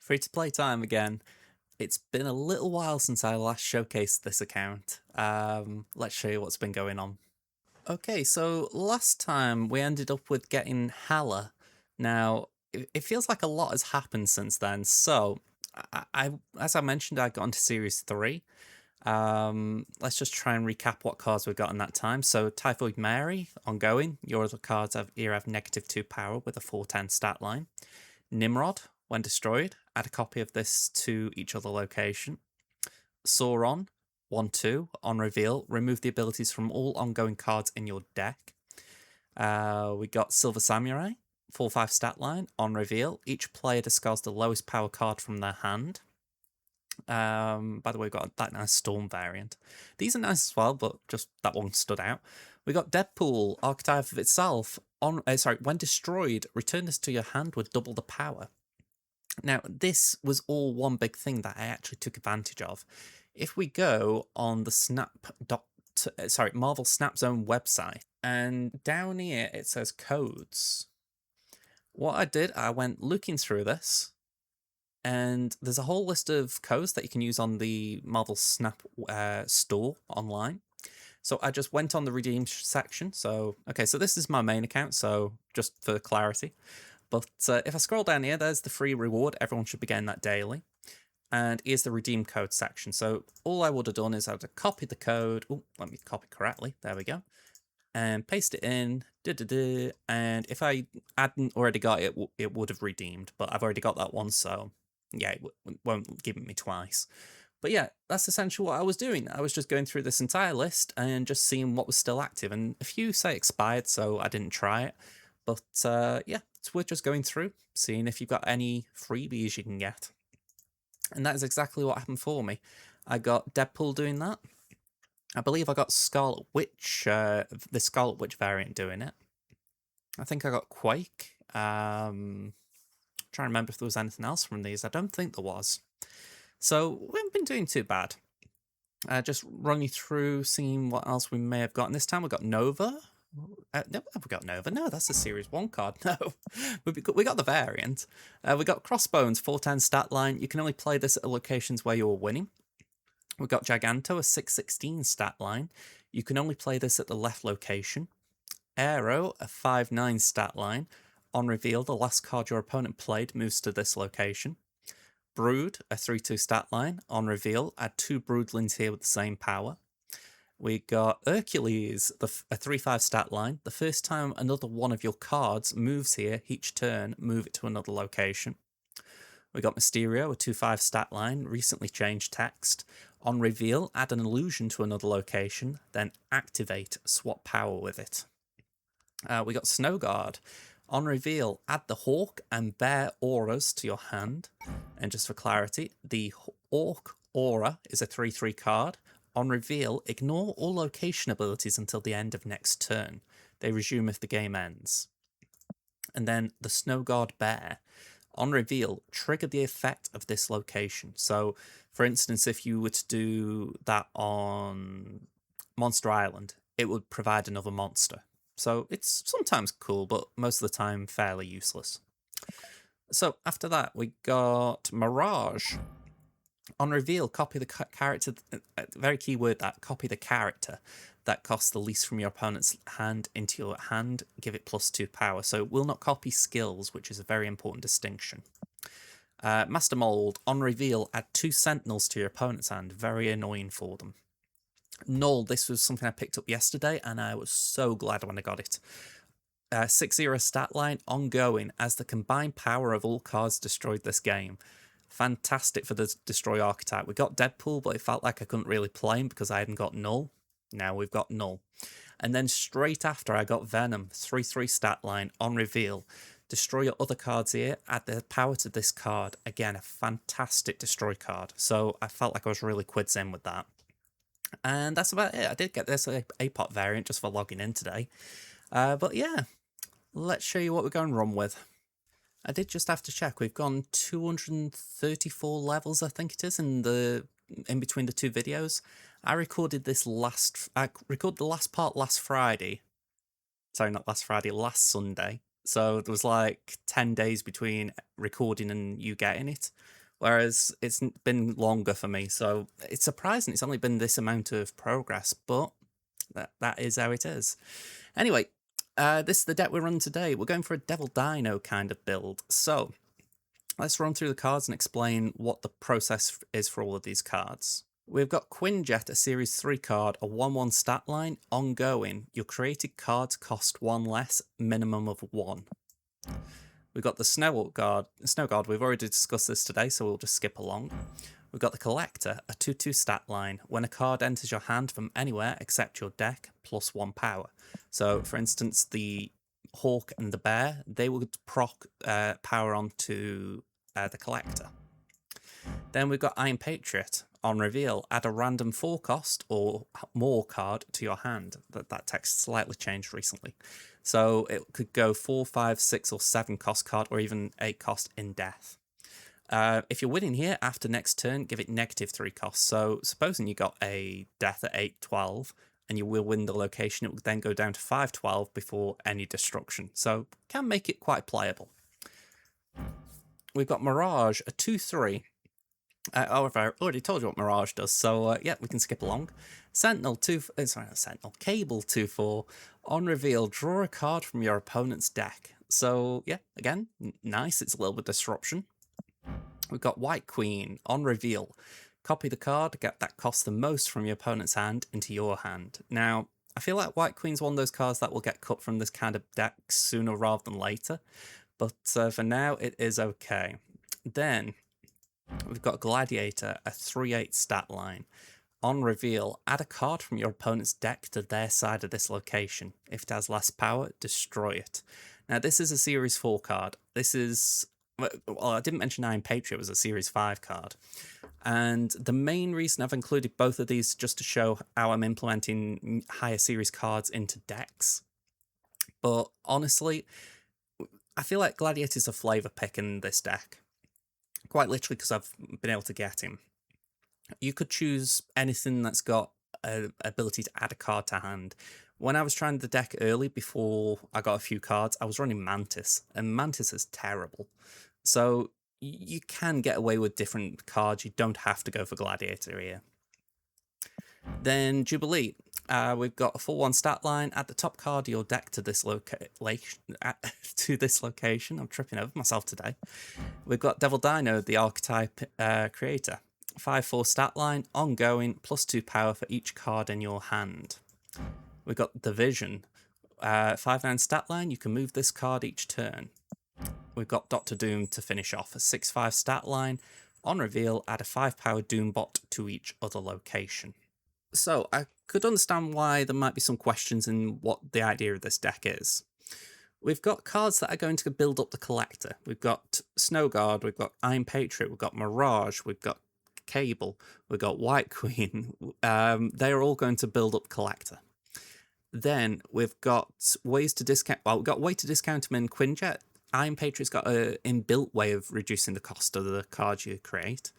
Free-to-play time again. It's been a little while since I last showcased this account. Let's show you what's been going on. Okay, so last time we ended up with getting Hala. Now, it feels like a lot has happened since then. So, as I mentioned, I got into Series 3. Let's just try and recap what cards we got in that time. So, Typhoid Mary, ongoing. Your other cards here have -2 power with a 410 stat line. Nimrod, when destroyed, add a copy of this to each other location. Sauron, 1/2, on reveal, remove the abilities from all ongoing cards in your deck. We got Silver Samurai, 4/5 stat line, on reveal, each player discards the lowest power card from their hand. By the way, we got that nice Storm variant. These are nice as well, but just that one stood out. We got Deadpool, archetype of itself. When destroyed, return this to your hand with double the power. Now, this was all one big thing that I actually took advantage of. If we go on the Marvel Snap Zone website, and down here it says codes. What I did, I went looking through this, and there's a whole list of codes that you can use on the Marvel Snap store online. So I just went on the redeem section. So this is my main account, so just for clarity. But if I scroll down here, there's the free reward. Everyone should be getting that daily. And here's the redeem code section. So all I would have done is I would have copied the code. Oh, let me copy correctly. There we go. And paste it in. And if I hadn't already got it, it would have redeemed. But I've already got that one, so yeah, it won't give it me twice. But yeah, that's essentially what I was doing. I was just going through this entire list and just seeing what was still active. And a few say expired, so I didn't try it. But yeah, so we're just going through, seeing if you've got any freebies you can get. And that is exactly what happened for me. I got Deadpool doing that. I believe I got Scarlet Witch, the Scarlet Witch variant doing it. I think I got Quake. Trying to remember if there was anything else from these. I don't think there was. So we haven't been doing too bad. Just running through, seeing what else we may have gotten. This time we got Nova. No, have we got Nova? No, that's a Series 1 card. No, we got the variant. We got Crossbones, 410 stat line. You can only play this at locations where you're winning. We got Giganto, a 616 stat line. You can only play this at the left location. Aero, a 5/9 stat line. On reveal, the last card your opponent played moves to this location. Brood, a 3/2 stat line. On reveal, add 2 Broodlings here with the same power. We got Hercules, a 3/5 stat line. The first time another one of your cards moves here, each turn, move it to another location. We got Mysterio, a 2/5 stat line, recently changed text. On reveal, add an illusion to another location, then activate, swap power with it. We got Snowguard. On reveal, add the Hawk and Bear auras to your hand. And just for clarity, the Hawk aura is a 3/3 card. On reveal, ignore all location abilities until the end of next turn. They resume if the game ends. And then the Snowguard Bear. On reveal, trigger the effect of this location. So, for instance, if you were to do that on Monster Island, it would provide another monster. So it's sometimes cool, but most of the time fairly useless. So after that, we got Mirage. On reveal, copy the character, very key word that, copy the character that costs the least from your opponent's hand into your hand, give it +2 power. So it will not copy skills, which is a very important distinction. Master Mold, on reveal, add 2 Sentinels to your opponent's hand, very annoying for them. Null, this was something I picked up yesterday, and I was so glad when I got it. 6/0 stat line, ongoing, as the combined power of all cards destroyed this game. Fantastic for the destroy archetype. We got Deadpool, but it felt like I couldn't really play him because I hadn't got Null. Now we've got Null. And then straight after, I got Venom, 3/3 stat line, on reveal. Destroy your other cards here, add the power to this card. Again, a fantastic destroy card. So I felt like I was really quids in with that. And that's about it. I did get this APOT variant just for logging in today. But yeah, let's show you what we're going to run with. I did just have to check. We've gone 234 levels, I think it is, in between the two videos. I recorded the last part last Friday. Sorry, not last Friday, last Sunday. So there was like 10 days between recording and you getting it. Whereas been longer for me. So it's surprising it's only been this amount of progress, but that is how it is. Anyway, this is the deck we're running today. We're going for a Devil Dino kind of build. So let's run through the cards and explain what the process is for all of these cards. We've got Quinjet, a Series 3 card, a 1/1 stat line, ongoing. Your created cards cost 1 less, minimum of 1. We've got the Snow Guard. We've already discussed this today, so we'll just skip along. We've got the Collector, a 2/2 stat line. When a card enters your hand from anywhere except your deck, +1 power. So, for instance, the Hawk and the Bear, they would proc power onto the Collector. Then we've got Iron Patriot. On reveal, add a random 4 cost or more card to your hand. That text slightly changed recently. So it could go 4, 5, 6, or 7 cost card, or even 8 cost in death. If you're winning here, after next turn, give it -3 costs. So supposing you got a death at 8/12, and you will win the location, it will then go down to 5/12 before any destruction. So can make it quite playable. We've got Mirage, a 2/3. I already told you what Mirage does, so yeah, we can skip along. Sentinel 2, sorry, not Sentinel, Cable 2/4. On reveal, draw a card from your opponent's deck. So yeah, again, nice. It's a little bit disruption. We've got White Queen. On reveal, copy the card, get that costs the most from your opponent's hand into your hand. Now, I feel like White Queen's one of those cards that will get cut from this kind of deck sooner rather than later, but for now, it is okay. Then we've got Gladiator, a 3/8 stat line. On reveal, add a card from your opponent's deck to their side of this location. If it has less power, destroy it. Now, this is a Series 4 card. This is... Well, I didn't mention Iron Patriot was a Series 5 card. And the main reason I've included both of these just to show how I'm implementing higher series cards into decks. But honestly, I feel like Gladiator's a flavor pick in this deck. Quite literally because I've been able to get him. You could choose anything that's got an ability to add a card to hand. When I was trying the deck early, before I got a few cards, I was running Mantis, and Mantis is terrible. So you can get away with different cards. You don't have to go for Gladiator here. Then Jubilee. We've got a 4/1 stat line. Add the top card of your deck to this location. I'm tripping over myself today. We've got Devil Dino, the archetype creator. 5/4 stat line, ongoing, +2 power for each card in your hand. We've got the Vision. 5/9 stat line, you can move this card each turn. We've got Dr. Doom to finish off, a 6/5 stat line. On reveal, add a 5-power Doombot to each other location. So I could understand why there might be some questions in what the idea of this deck is. We've got cards that are going to build up the Collector. We've got Snow Guard, we've got Iron Patriot, we've got Mirage, we've got Cable, we've got White Queen. They're all going to build up Collector. Then we've got ways to discount. Well, we've got a way to discount them in Quinjet. Iron Patriot's got an inbuilt way of reducing the cost of the cards you create.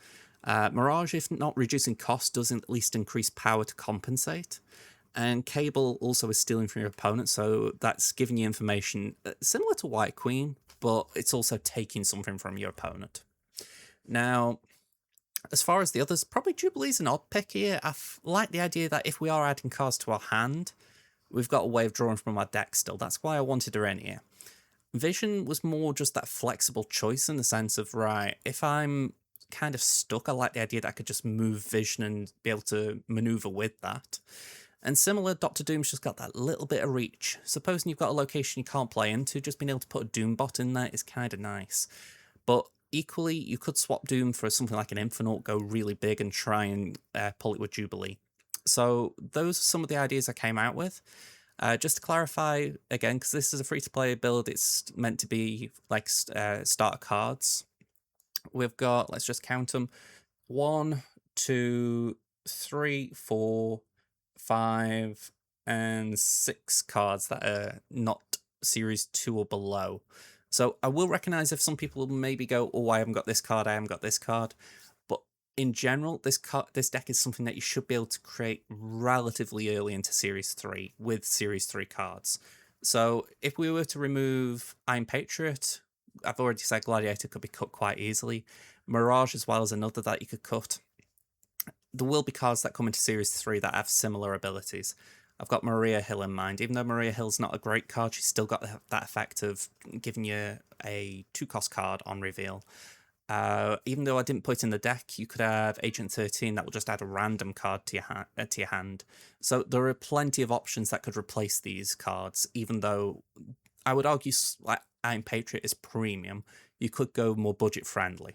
Mirage, if not reducing cost, does at least increase power to compensate. And Cable also is stealing from your opponent, so that's giving you information similar to White Queen, but it's also taking something from your opponent. Now, as far as the others, probably Jubilee's an odd pick here. I like the idea that if we are adding cards to our hand, we've got a way of drawing from our deck still. That's why I wanted her in here. Vision was more just that flexible choice in the sense of, right, if I'm kind of stuck, I like the idea that I could just move Vision and be able to maneuver with that. And similar, Dr. Doom's just got that little bit of reach. Supposing you've got a location you can't play into, just being able to put a Doombot in there is kind of nice. But equally, you could swap Doom for something like an Infinite, go really big and try and pull it with Jubilee. So those are some of the ideas I came out with. Just to clarify again, because this is a free-to-play build, it's meant to be like starter cards. We've got, let's just count them, 1, 2, 3, 4, 5, and 6 cards that are not Series 2 or below. So I will recognize if some people maybe go, oh, I haven't got this card, I haven't got this card. But in general, this deck is something that you should be able to create relatively early into Series 3 with Series 3 cards. So if we were to remove Iron Patriot, I've already said Gladiator could be cut quite easily. Mirage as well as another that you could cut. There will be cards that come into Series 3 that have similar abilities. I've got Maria Hill in mind. Even though Maria Hill's not a great card, she's still got that effect of giving you a 2-cost card on reveal. Even though I didn't put it in the deck, you could have Agent 13 that will just add a random card to your hand. So there are plenty of options that could replace these cards, even though I would argue like Iron Patriot is premium. You could go more budget friendly.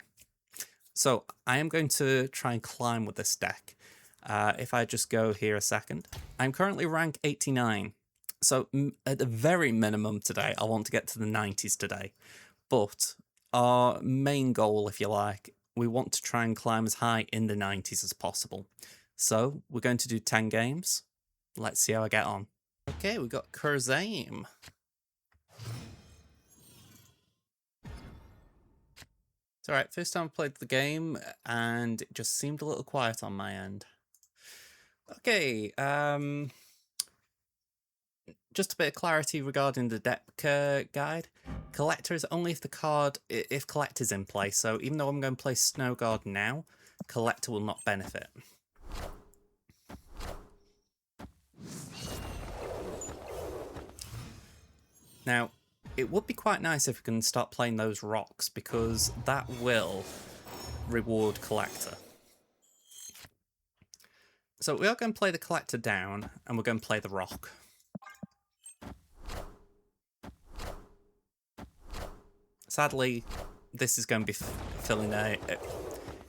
So I am going to try and climb with this deck. If I just go here a second, I'm currently rank 89. So at the very minimum today, I want to get to the 90s today. But our main goal, if you like, we want to try and climb as high in the 90s as possible. So we're going to do 10 games. Let's see how I get on. Okay, we got Kurzaim. It's alright, first time I played the game, and it just seemed a little quiet on my end. Okay, just a bit of clarity regarding the deck guide. Collector is only if Collector's in play, so even though I'm going to play Snow Guard now, Collector will not benefit. Now, it would be quite nice if we can start playing those rocks, because that will reward Collector. So we are going to play the Collector down, and we're going to play the rock. Sadly, this is going to be filling a...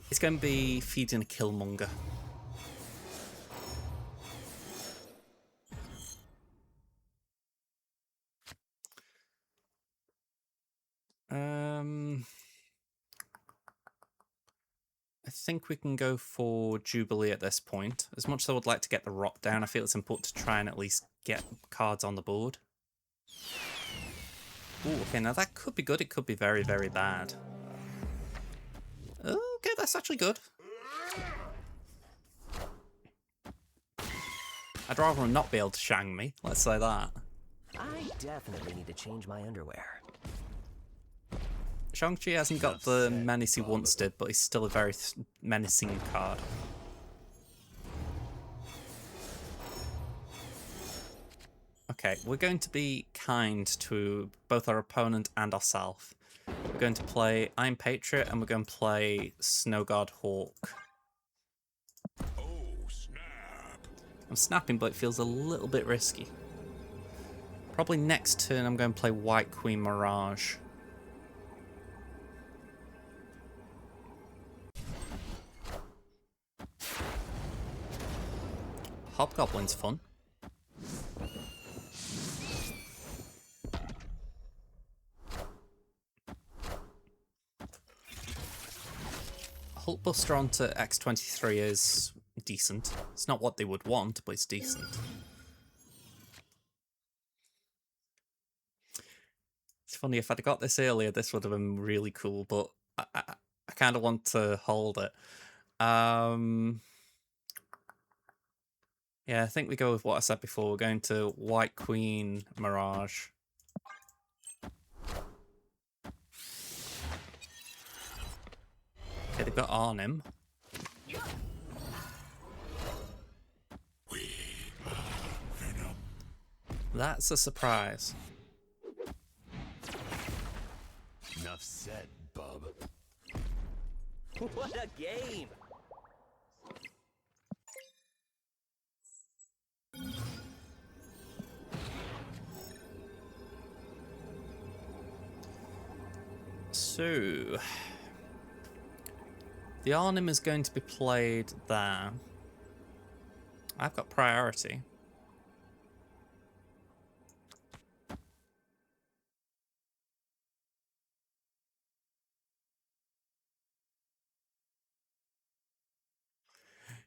It's going to be feeding a Killmonger. I think we can go for Jubilee at this point. As much as I would like to get the rock down, I feel it's important to try and at least get cards on the board. Ooh, okay, now that could be good. It could be very, very bad. Okay, that's actually good. I'd rather him not be able to shang me, let's say that. I definitely need to change my underwear. Shang-Chi hasn't got the menace he once did, but he's still a very menacing card. Okay, we're going to be kind to both our opponent and ourselves. We're going to play Iron Patriot and we're going to play Snow Guard Hawk. Oh, snap. I'm snapping, but it feels a little bit risky. Probably next turn I'm going to play White Queen Mirage. Hobgoblin's fun. Hulkbuster onto X-23 is decent. It's not what they would want, but it's decent. It's funny, if I'd got this earlier, this would have been really cool, but I kind of want to hold it. Yeah, I think we go with what I said before. We're going to White Queen Mirage. Okay, they've got Arnim. We are Venom. That's a surprise. Enough said, bub. What a game! So, the Arnim is going to be played there. I've got priority.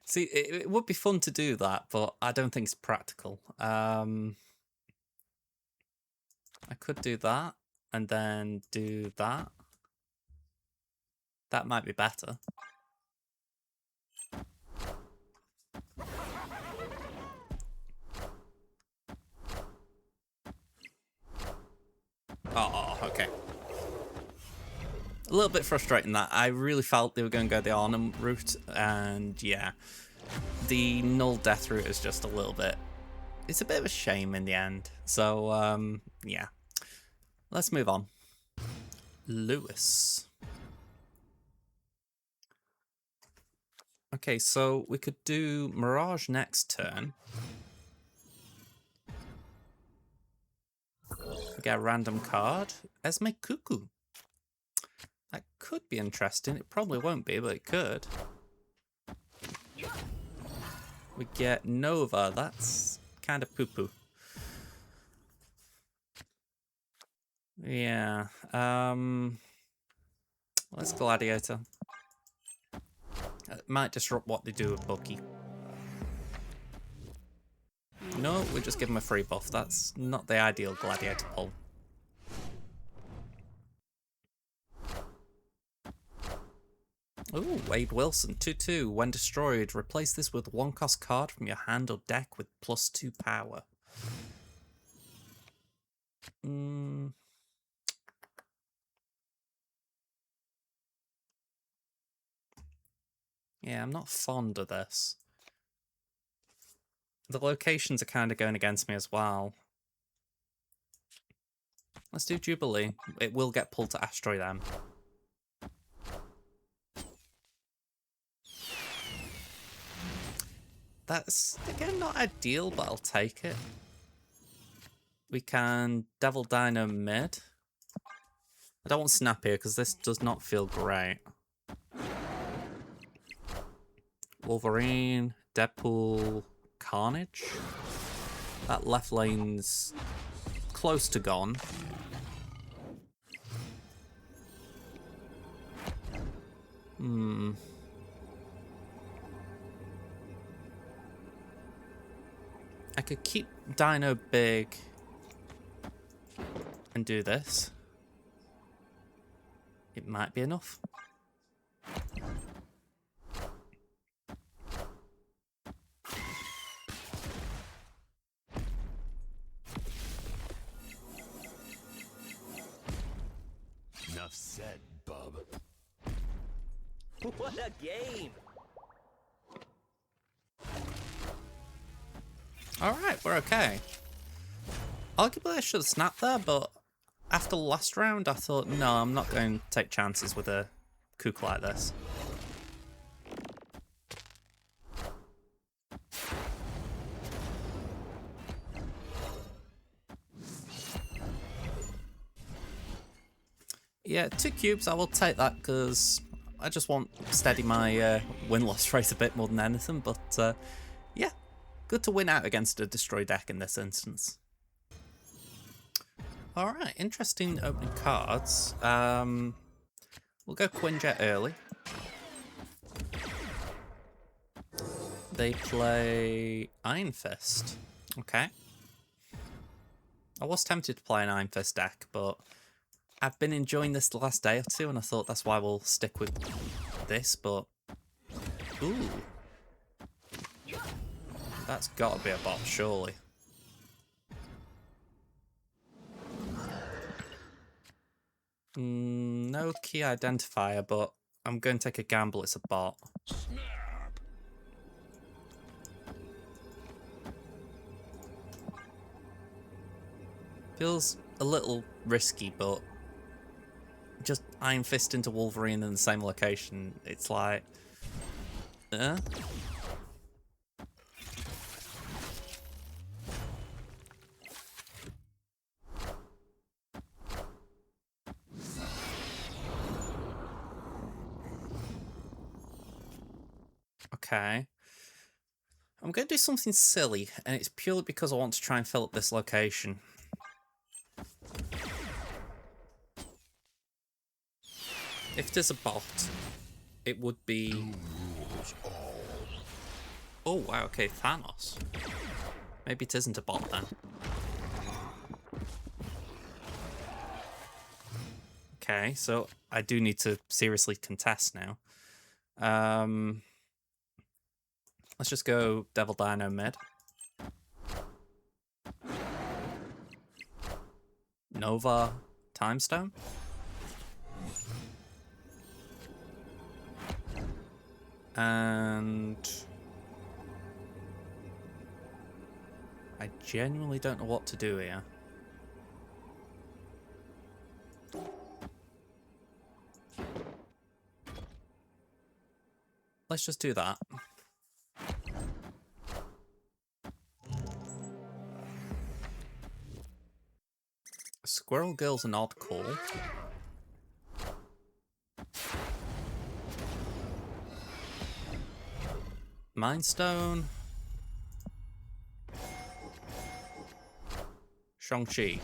See, it would be fun to do that, but I don't think it's practical. I could do that, and then do that. That might be better. Oh, okay. A little bit frustrating that. I really felt they were going to go the Arnhem route, and yeah, the null death route is just a little bit... It's a bit of a shame in the end. So, yeah. Let's move on. Lewis. Okay, so we could do Mirage next turn. We get a random card. Esme Cuckoo. That could be interesting. It probably won't be, but it could. We get Nova. That's kind of poo-poo. Yeah. Let's Gladiator. It might disrupt what they do with Bucky. No, we just give him a free buff. That's not the ideal Gladiator pull. Ooh, Wade Wilson, 2/2. When destroyed, replace this with one cost card from your hand or deck with +2 power. Yeah, I'm not fond of this. The locations are kind of going against me as well. Let's do Jubilee. It will get pulled to Asteroid M. That's, again, not ideal, but I'll take it. We can Devil Dino mid. I don't want Snap here because this does not feel great. Wolverine, Deadpool, Carnage. That left lane's close to gone. I could keep Dino big and do this. It might be enough. Enough said, bub. What a game! Alright, we're okay. Arguably I should have snapped there, but after the last round I thought, no, I'm not going to take chances with a kook like this. Yeah, 2 cubes, I will take that because I just want to steady my win-loss rate a bit more than anything, but yeah, good to win out against a destroy deck in this instance. Alright, interesting opening cards. We'll go Quinjet early. They play Iron Fist. Okay. I was tempted to play an Iron Fist deck, but I've been enjoying this the last day or two, and I thought that's why we'll stick with this, but... Ooh. That's gotta be a bot, surely. No key identifier, but I'm going to take a gamble it's a bot. Snap! Feels a little risky, but just Iron Fist into Wolverine in the same location, it's like... Okay. I'm going to do something silly, and it's purely because I want to try and fill up this location. If there's a bot, it would be... Oh, wow, okay, Thanos. Maybe it isn't a bot then. Okay, so I do need to seriously contest now. Let's just go Devil Dino mid. Nova, Time Stone. And I genuinely don't know what to do here. Let's just do that. Squirrel Girl's an odd call. Mind Stone. Shang-Chi.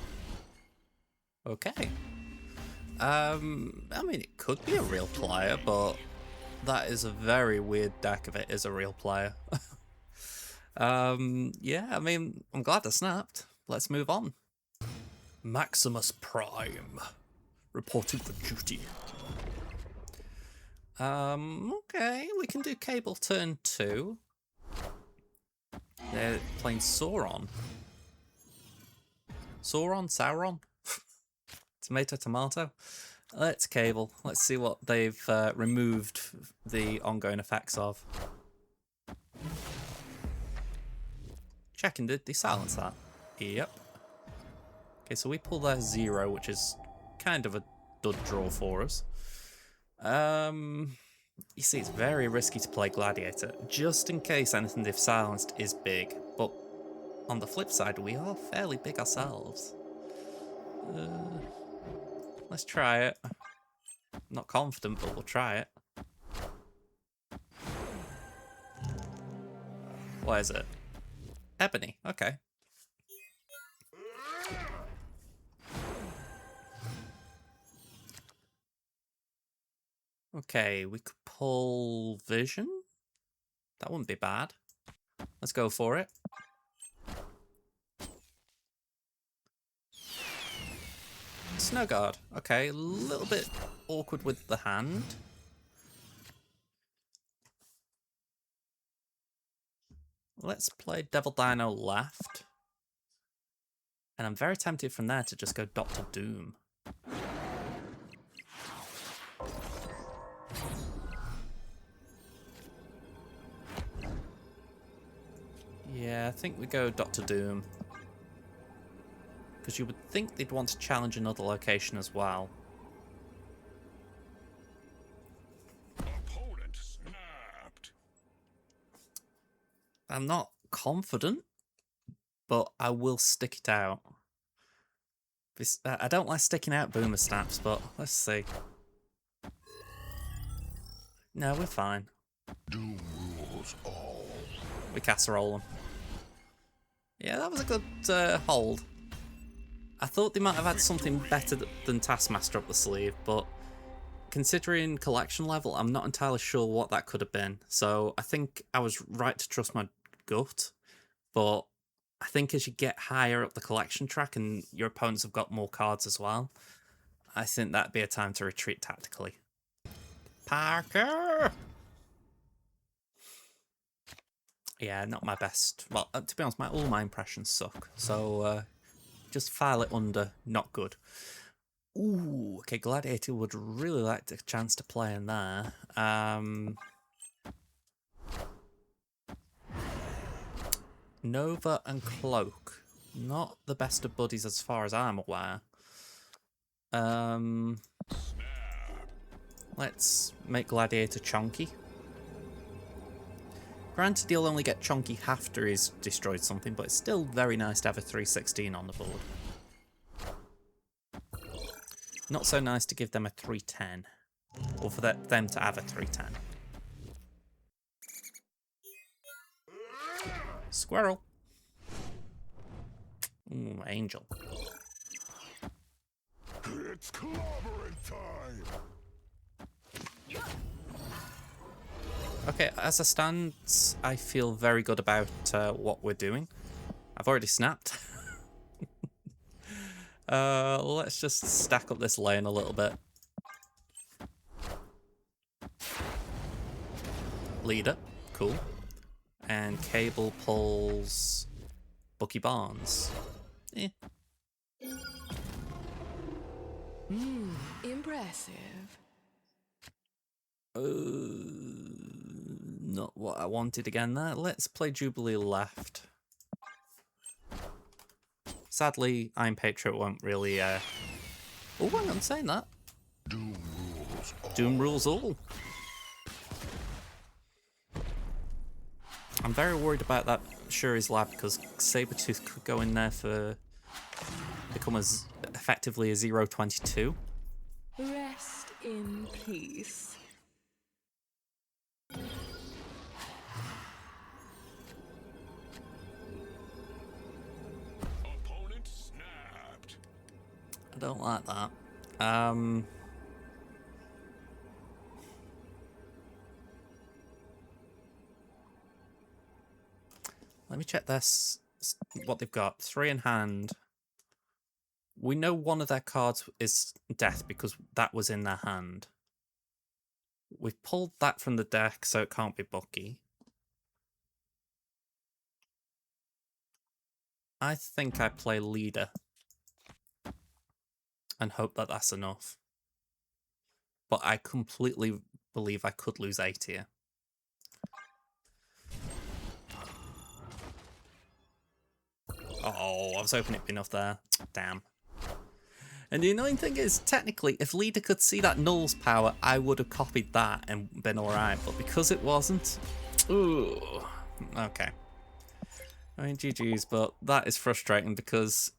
Okay. I mean, it could be a real player, but that is a very weird deck if it is a real player. Yeah, I mean, I'm glad I snapped. Let's move on. Maximus Prime, reporting for duty. Okay, we can do Cable turn 2. They're playing Sauron. Sauron? Tomato, tomato. Let's Cable. Let's see what they've removed the ongoing effects of. Checking, did they silence that? Yep. Okay, so we pull their 0, which is kind of a dud draw for us. You see, it's very risky to play Gladiator, just in case anything they've silenced is big. But on the flip side, we are fairly big ourselves. Let's try it. Not confident, but we'll try it. What is it? Ebony, okay. Okay, we could pull Vision. That wouldn't be bad. Let's go for it. Snow Guard. Okay, a little bit awkward with the hand. Let's play Devil Dino left. And I'm very tempted from there to just go Doctor Doom. Yeah, I think we go Doctor Doom. Because you would think they'd want to challenge another location as well. Opponent snapped. I'm not confident, but I will stick it out. I don't like sticking out boomer snaps, but let's see. No, we're fine. Doom rules all. We casserole them. Yeah, that was a good hold. I thought they might have had something better than Taskmaster up the sleeve, but considering collection level, I'm not entirely sure what that could have been. So I think I was right to trust my gut, but I think as you get higher up the collection track and your opponents have got more cards as well, I think that'd be a time to retreat tactically. Parker! Yeah, not my best. Well, to be honest, all my impressions suck. So just file it under not good. Ooh, okay, Gladiator would really like a chance to play in there. Nova and Cloak. Not the best of buddies as far as I'm aware. Let's make Gladiator chonky. Granted, he'll only get chonky after he's destroyed something, but it's still very nice to have a 316 on the board. Not so nice to give them a 310. Or for them to have a 310. Squirrel. Ooh, Angel. It's clobbering time. Okay, as a stance, I feel very good about what we're doing. I've already snapped. Let's just stack up this lane a little bit. Leader, cool. And Cable pulls Bucky Barnes. Eh. Impressive. Not what I wanted again there. Let's play Jubilee left. Sadly, Iron Patriot won't really... Oh, hang on, saying that. Doom rules all. Doom rules all. I'm very worried about that Shuri's Lab because Sabretooth could go in there for... become as effectively a 0-22. Rest in peace. Opponent snapped. I don't like that. Let me check this. What they've got. 3 in hand. We know one of their cards is death because that was in their hand. We've pulled that from the deck, so it can't be Bucky. I think I play leader and hope that that's enough. But I completely believe I could lose 8 here. Oh, I was hoping it'd be enough there. Damn. And the annoying thing is, technically, if Leader could see that Null's power, I would have copied that and been alright. But because it wasn't... Ooh. Okay. I mean, GG's, but that is frustrating because,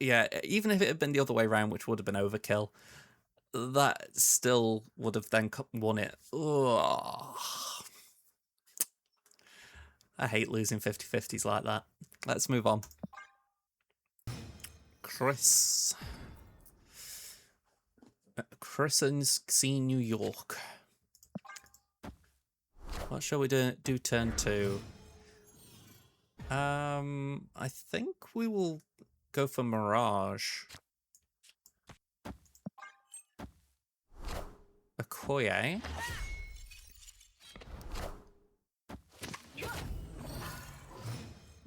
yeah, even if it had been the other way around, which would have been overkill, that still would have then won it. Ugh. I hate losing 50-50s like that. Let's move on. Chris. Chris and see New York. What shall we do turn 2? I think we will go for Mirage. Okoye.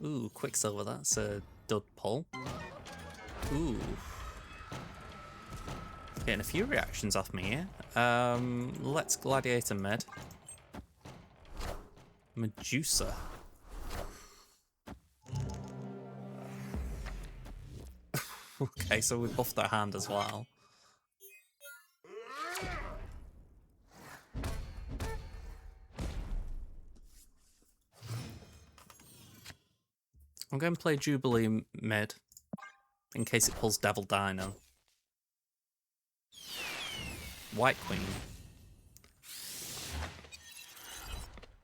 Ooh, Quicksilver, that's a dud pull. Ooh. Getting a few reactions off me here. Let's Gladiator mid. Medusa. Okay, so we buffed our hand as well. I'm going to play Jubilee mid in case it pulls Devil Dino. White Queen.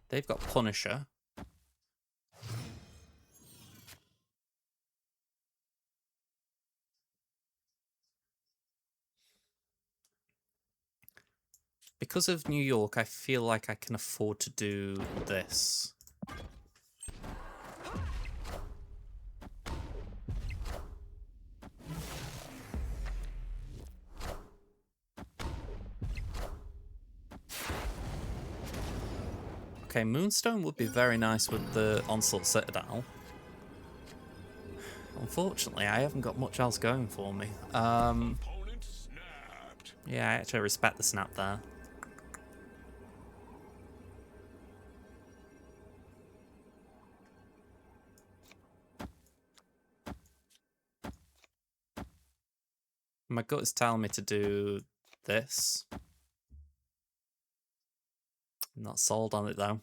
They've got Punisher. Because of New York, I feel like I can afford to do this. Okay, Moonstone would be very nice with the Onslaught Citadel. Unfortunately, I haven't got much else going for me. Opponent snapped. Yeah, I actually respect the snap there. My gut is telling me to do this. I'm not sold on it though.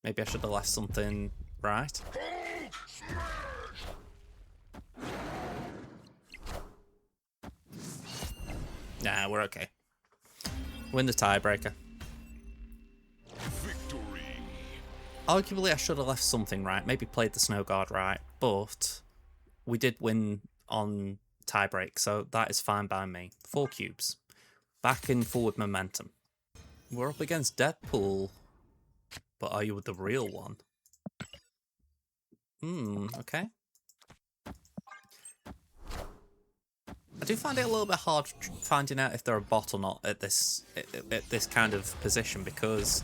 Maybe I should have left something right. Nah, we're okay. Win the tiebreaker. Victory. Arguably, I should have left something right. Maybe played the Snow Guard right, but we did win on tiebreak, so that is fine by me. 4 cubes. Back in forward momentum. We're up against Deadpool, but are you the real one? Okay. I do find it a little bit hard finding out if they're a bot or not at this kind of position because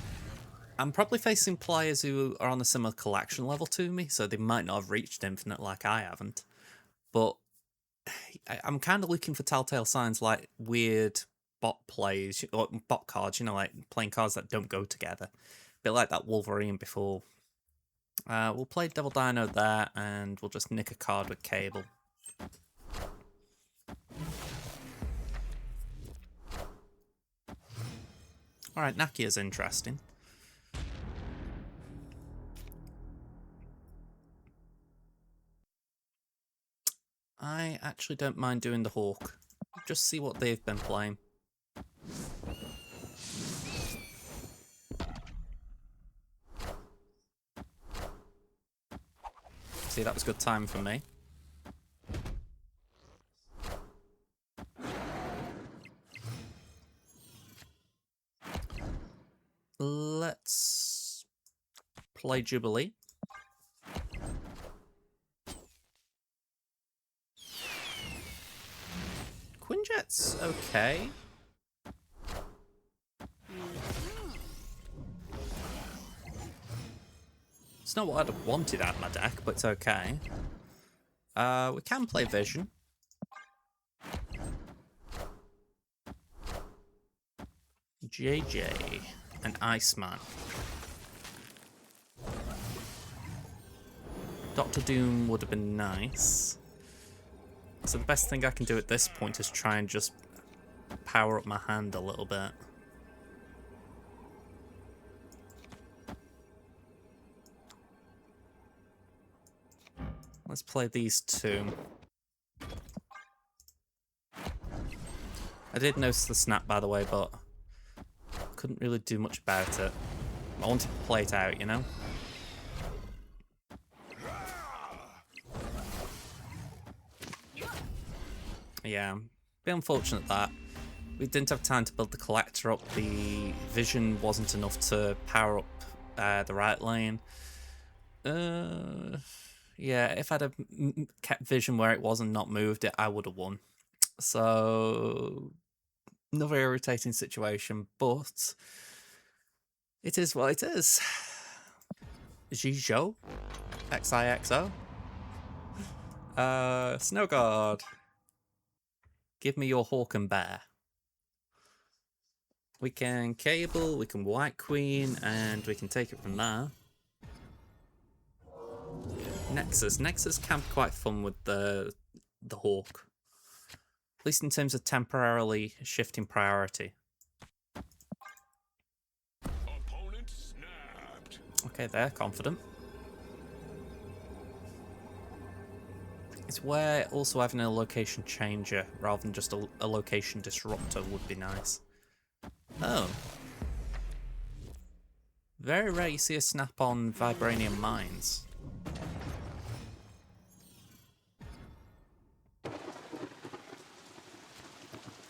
I'm probably facing players who are on a similar collection level to me, so they might not have reached infinite like I haven't. But I'm kind of looking for telltale signs like weird bot plays or bot cards, like playing cards that don't go together. A bit like that Wolverine before. We'll play Devil Dino there, and we'll just nick a card with Cable. Alright, Naki is interesting. I actually don't mind doing the Hawk. Just see what they've been playing. See, that was good time for me. Let's play Jubilee. Quinjet's okay. It's not what I'd have wanted out of my deck, but it's okay. We can play Vision. JJ and Iceman. Doctor Doom would have been nice. So the best thing I can do at this point is try and just power up my hand a little bit. Let's play these two. I did notice the snap, by the way, but couldn't really do much about it. I wanted to play it out, Yeah, be unfortunate that we didn't have time to build the collector up. The vision wasn't enough to power up the right lane. Yeah, if I'd have kept vision where it was and not moved it, I would have won. So, another irritating situation, but it is what it is. Zhizhou? XIXO? Snow Guard. Give me your Hawk and Bear. We can Cable, we can White Queen, and we can take it from there. Nexus. Nexus can be quite fun with the Hawk. At least in terms of temporarily shifting priority. Opponent snapped. Okay, they're confident. It's where also having a location changer rather than just a location disruptor would be nice. Oh. Very rare you see a snap on Vibranium Mines.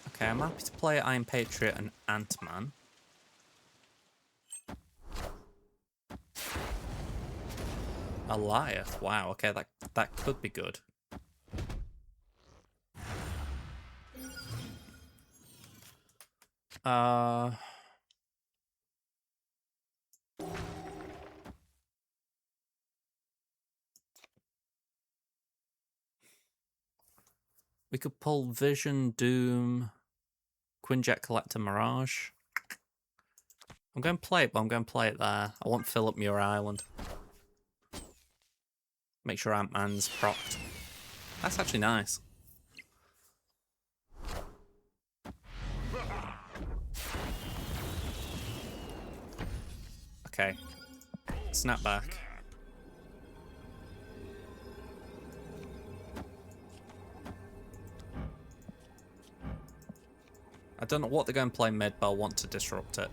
Okay, I'm happy to play Iron Patriot and Ant-Man. Goliath, wow, okay, that could be good. We could pull Vision, Doom, Quinjet Collector, Mirage. I'm going to play it, but I'm going to play it there. I want Philip Muir Island. Make sure Ant-Man's propped. That's actually nice. Okay. Snap back. I don't know what they're going to play mid, but I want to disrupt it.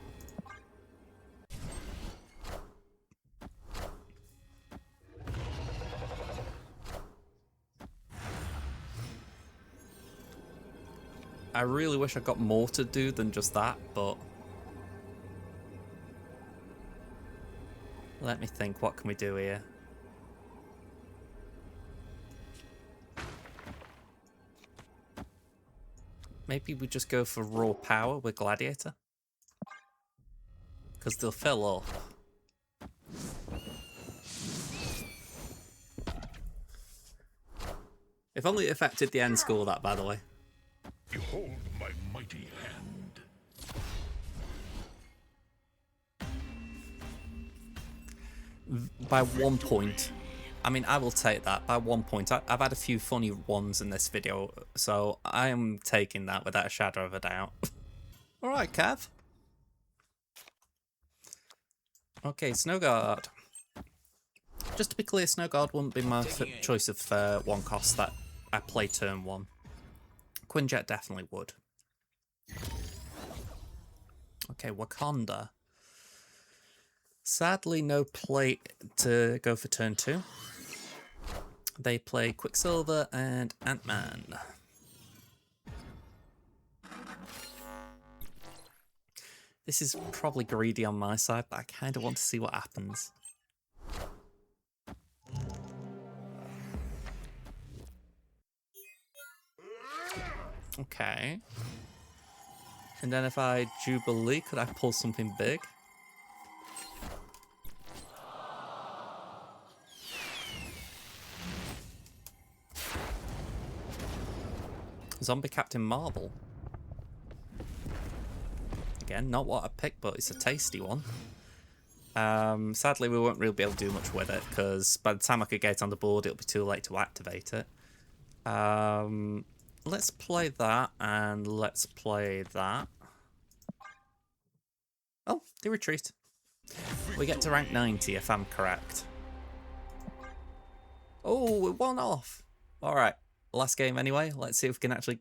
I really wish I got more to do than just that, but... Let me think, what can we do here? Maybe we just go for raw power with Gladiator? Because they'll fill up. If only it affected the end score, that, by the way. Behold my mighty hand. By 1 point. I mean, I will take that. By 1 point. I've had a few funny ones in this video, so I am taking that without a shadow of a doubt. Alright, Cav. Okay, Snowguard. Just to be clear, Snowguard wouldn't be my choice of 1 cost that I play turn 1. Quinjet definitely would. Okay, Wakanda. Sadly, no play to go for turn 2. They play Quicksilver and Ant-Man. This is probably greedy on my side, but I kind of want to see what happens. Okay. And then if I Jubilee, could I pull something big? Zombie Captain Marvel. Again, not what I picked, but it's a tasty one. Sadly, we won't really be able to do much with it, because by the time I could get it on the board, it'll be too late to activate it. Let's play that, and let's play that. Oh, they retreat. We get to rank 90, if I'm correct. Oh, we're 1 off. Alright, last game anyway. Let's see if we can actually...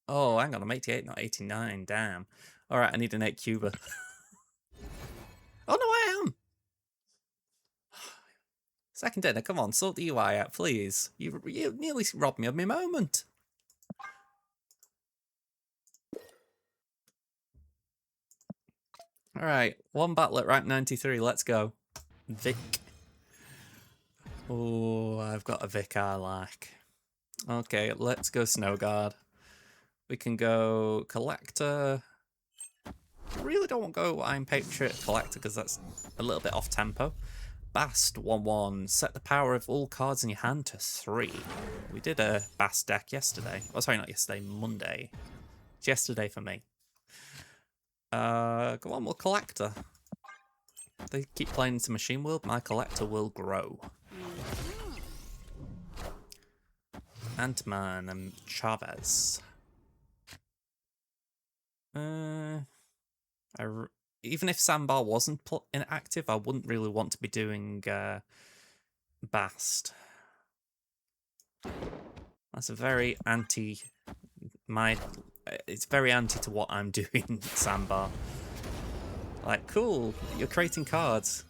Oh, hang on, I'm 88, not 89. Damn. Alright, I need an 8 cuber. Oh, no, I am! Second dinner, come on, sort the UI out, please. You nearly robbed me of my moment. Alright, 1 battle at rank 93, let's go. Vic. Oh, I've got a Vic I like. Okay, let's go Snowguard. We can go Collector. Really don't want to go Iron Patriot Collector because that's a little bit off tempo. Bast 1/1. Set the power of all cards in your hand to 3. We did a Bast deck yesterday. Oh, sorry, not yesterday, Monday. It's yesterday for me. Go on, we'll Collector. They keep playing into Machine World, my Collector will grow. Ant-Man and Chavez. Even if Sandbar wasn't inactive, I wouldn't really want to be doing Bast. That's a very anti... It's very anti to what I'm doing, Sandbar. Like, cool, you're creating cards.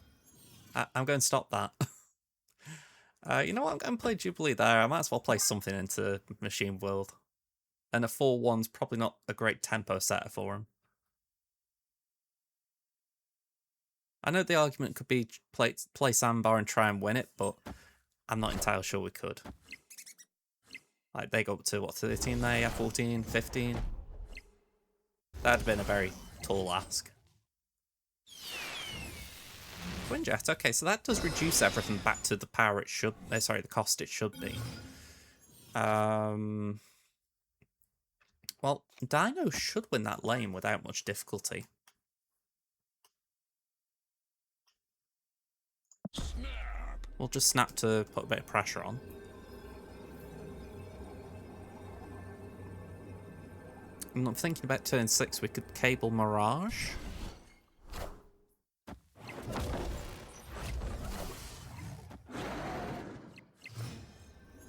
I'm going to stop that. You know what, I'm going to play Jubilee there. I might as well play something into Machine World. And a 4/1's probably not a great tempo setter for him. I know the argument could be play Sandbar and try and win it, but I'm not entirely sure we could. Like, they go up to, what, 13 there? Yeah, 14, 15? That'd have been a very tall ask. Quinjet, okay, so that does reduce everything back to the power it should... sorry, the cost it should be. Well, Dino should win that lane without much difficulty. Snap. We'll just snap to put a bit of pressure on. I'm thinking about turn 6, we could cable Mirage.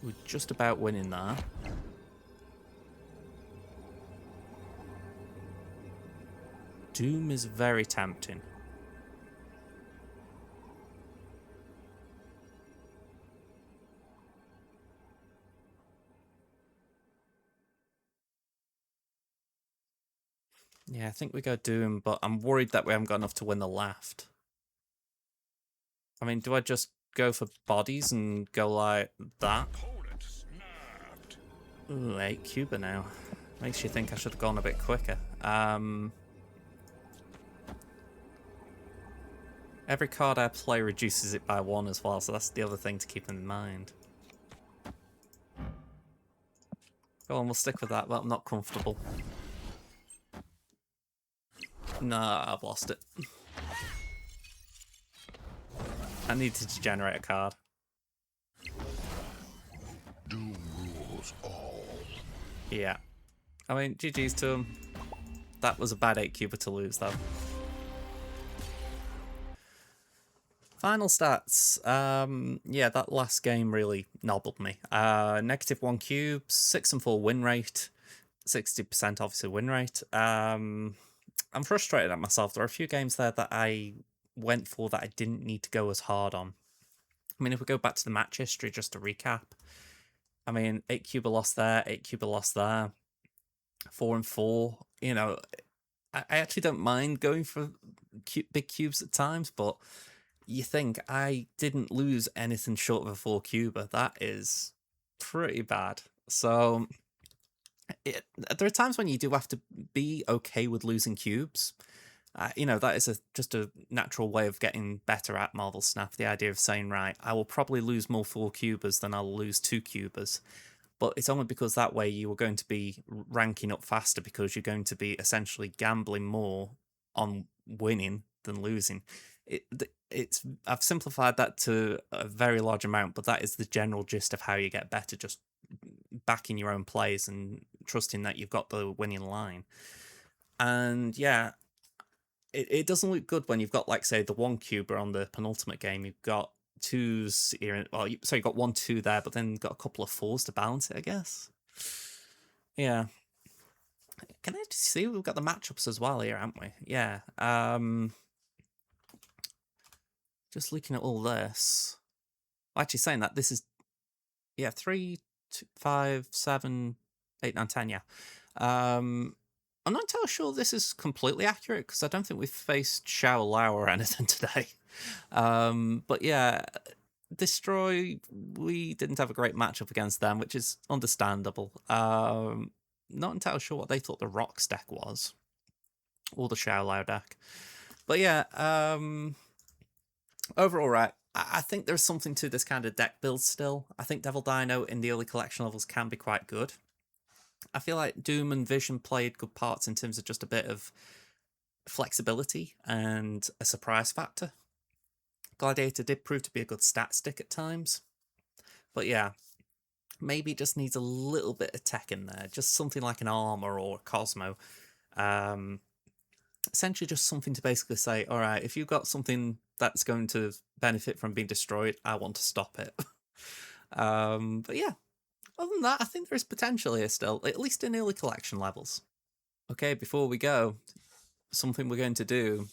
We're just about winning that. Doom is very tempting. Yeah, I think we go Doom, but I'm worried that we haven't got enough to win the left. I mean, do I just go for bodies and go like that? Opponent snapped. Ooh, 8 Cuba now. Makes you think I should have gone a bit quicker. Every card I play reduces it by 1 as well, so that's the other thing to keep in mind. Go on, we'll stick with that, but I'm not comfortable. Nah, I've lost it. I need to generate a card. Doom rules all. Yeah. I mean, GG's to him. That was a bad 8-cuber to lose, though. Final stats. Yeah, that last game really nobbled me. -1 cube, 6 and 4 win rate, 60% obviously win rate. I'm frustrated at myself. There are a few games there that I went for that I didn't need to go as hard on. I mean, if we go back to the match history, just to recap. I mean, 8-cuber lost there, 8-cuber lost there, 4 and 4. You know, I actually don't mind going for big cubes at times, but you think I didn't lose anything short of a 4-cuber. That is pretty bad. So there are times when you do have to be okay with losing cubes. You know, that is just a natural way of getting better at Marvel Snap. The idea of saying, right, I will probably lose more 4-cubers than I'll lose 2-cubers. But it's only because that way you are going to be ranking up faster, because you're going to be essentially gambling more on winning than losing. I've simplified that to a very large amount, but that is the general gist of how you get better, just backing your own plays and trusting that you've got the winning line. And yeah, it doesn't look good when you've got, like, say, the 1-cuber on the penultimate game. You've got 2s here. Well, so you've got 1, 2 there, but then you've got a couple of 4s to balance it, I guess. Yeah. Can I just see we've got the matchups as well here, haven't we? Yeah. Just looking at all this. Well, actually, saying that, this is, yeah, 3, 2, 5, 7, 8, 9, 10, yeah. I'm not entirely sure this is completely accurate, because I don't think we've faced Xiao Lao or anything today. But yeah, Destroy, we didn't have a great matchup against them, which is understandable. Not entirely sure what they thought the Rocks deck was, or the Xiao Lao deck. But yeah, overall, right, I think there's something to this kind of deck build still. I think Devil Dino in the early collection levels can be quite good. I feel like Doom and Vision played good parts in terms of just a bit of flexibility and a surprise factor. Gladiator did prove to be a good stat stick at times. But yeah, maybe it just needs a little bit of tech in there. Just something like an Armor or a Cosmo. Essentially just something to basically say, all right, if you've got something that's going to benefit from being destroyed, I want to stop it. But yeah, other than that, I think there is potential here still, at least in early collection levels. Okay, before we go, something we're going to do.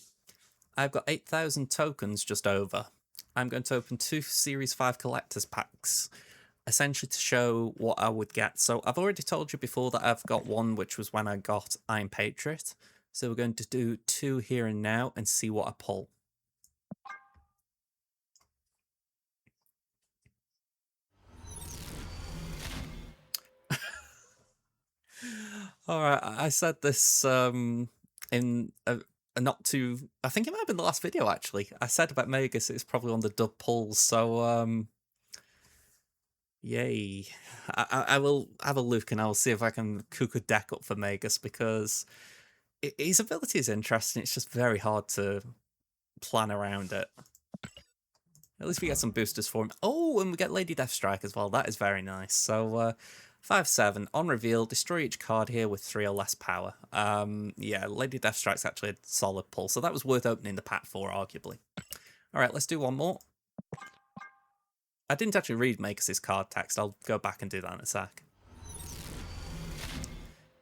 I've got 8,000 tokens just over. I'm going to open 2 Series 5 collector's packs, essentially to show what I would get. So I've already told you before that I've got one, which was when I got Iron Patriot. So we're going to do 2 here and now and see what I pull. All right, I said this in a not too. I think it might have been the last video actually. I said about Magus it's probably on the dub pulls, so yay! I will have a look and I'll see if I can cook a deck up for Magus, because his ability is interesting. It's just very hard to plan around it. At least we get some boosters for him. Oh, and we get Lady Deathstrike as well. That is very nice. So 5/7 on reveal, destroy each card here with 3 or less power. Yeah, Lady Deathstrike's actually a solid pull, so that was worth opening the pack for, arguably. All right, let's do one more. I didn't actually read Maker's card text. I'll go back and do that in a sec.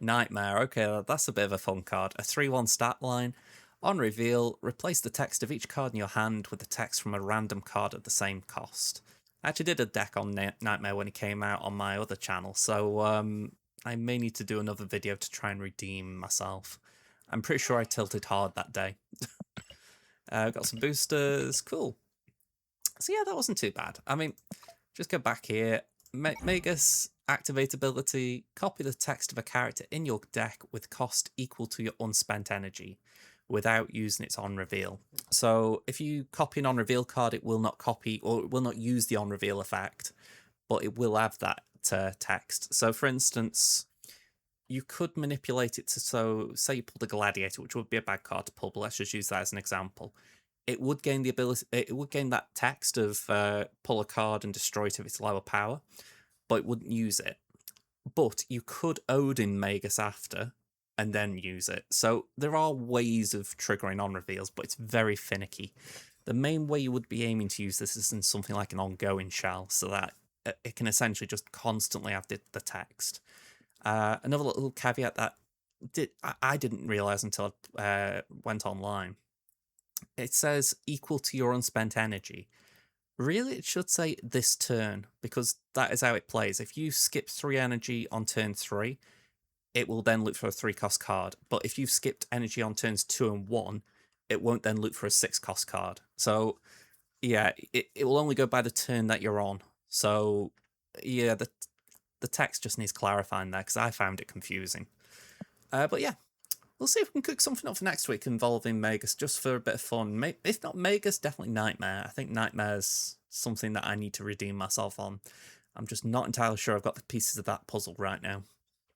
Nightmare. Okay, that's a bit of a fun card. A 3/1 stat line. On reveal, replace the text of each card in your hand with the text from a random card at the same cost. I actually did a deck on Nightmare when he came out on my other channel, so I may need to do another video to try and redeem myself. I'm pretty sure I tilted hard that day. Got some boosters. Cool. So yeah, that wasn't too bad. I mean, just go back here. Magus, activate ability, copy the text of a character in your deck with cost equal to your unspent energy, without using its on reveal. So if you copy an on reveal card, it will not copy, or it will not use the on reveal effect, but it will have that text. So for instance, you could manipulate it to, so say you pulled a gladiator, which would be a bad card to pull, but let's just use that as an example. It would gain the ability, it would gain that text of pull a card and destroy it if it's lower power, but it wouldn't use it. But you could Odin Magus after and then use it. So there are ways of triggering on reveals, but it's very finicky. The main way you would be aiming to use this is in something like an ongoing shell, so that it can essentially just constantly have the text. Another little caveat that I didn't realize until I went online. It says equal to your unspent energy. Really, it should say this turn, because that is how it plays. If you skip 3 energy on turn 3, it will then look for a 3-cost card. But if you've skipped energy on turns 2 and 1, it won't then look for a 6-cost card. So, yeah, it will only go by the turn that you're on. So, yeah, the text just needs clarifying there, because I found it confusing. But yeah, we'll see if we can cook something up for next week involving Magus, just for a bit of fun. If not Magus, definitely Nightmare. I think Nightmare's something that I need to redeem myself on. I'm just not entirely sure I've got the pieces of that puzzle right now.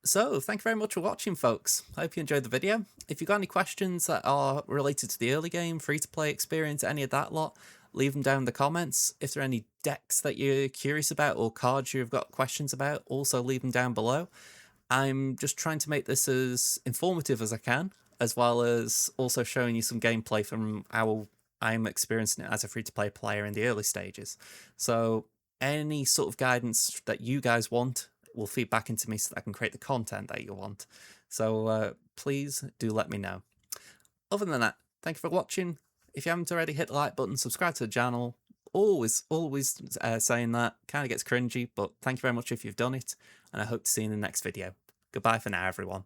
So, thank you very much for watching, folks. I hope you enjoyed the video. If you've got any questions that are related to the early game, free-to-play experience, any of that lot, leave them down in the comments. If there are any decks that you're curious about or cards you've got questions about, also leave them down below. I'm just trying to make this as informative as I can, as well as also showing you some gameplay from how I'm experiencing it as a free-to-play player in the early stages. So any sort of guidance that you guys want will feed back into me so that I can create the content that you want. So please do let me know. Other than that, thank you for watching. If you haven't already, hit the like button, subscribe to the channel. Always saying that. Kind of gets cringy, but thank you very much if you've done it, and I hope to see you in the next video. Goodbye for now, everyone.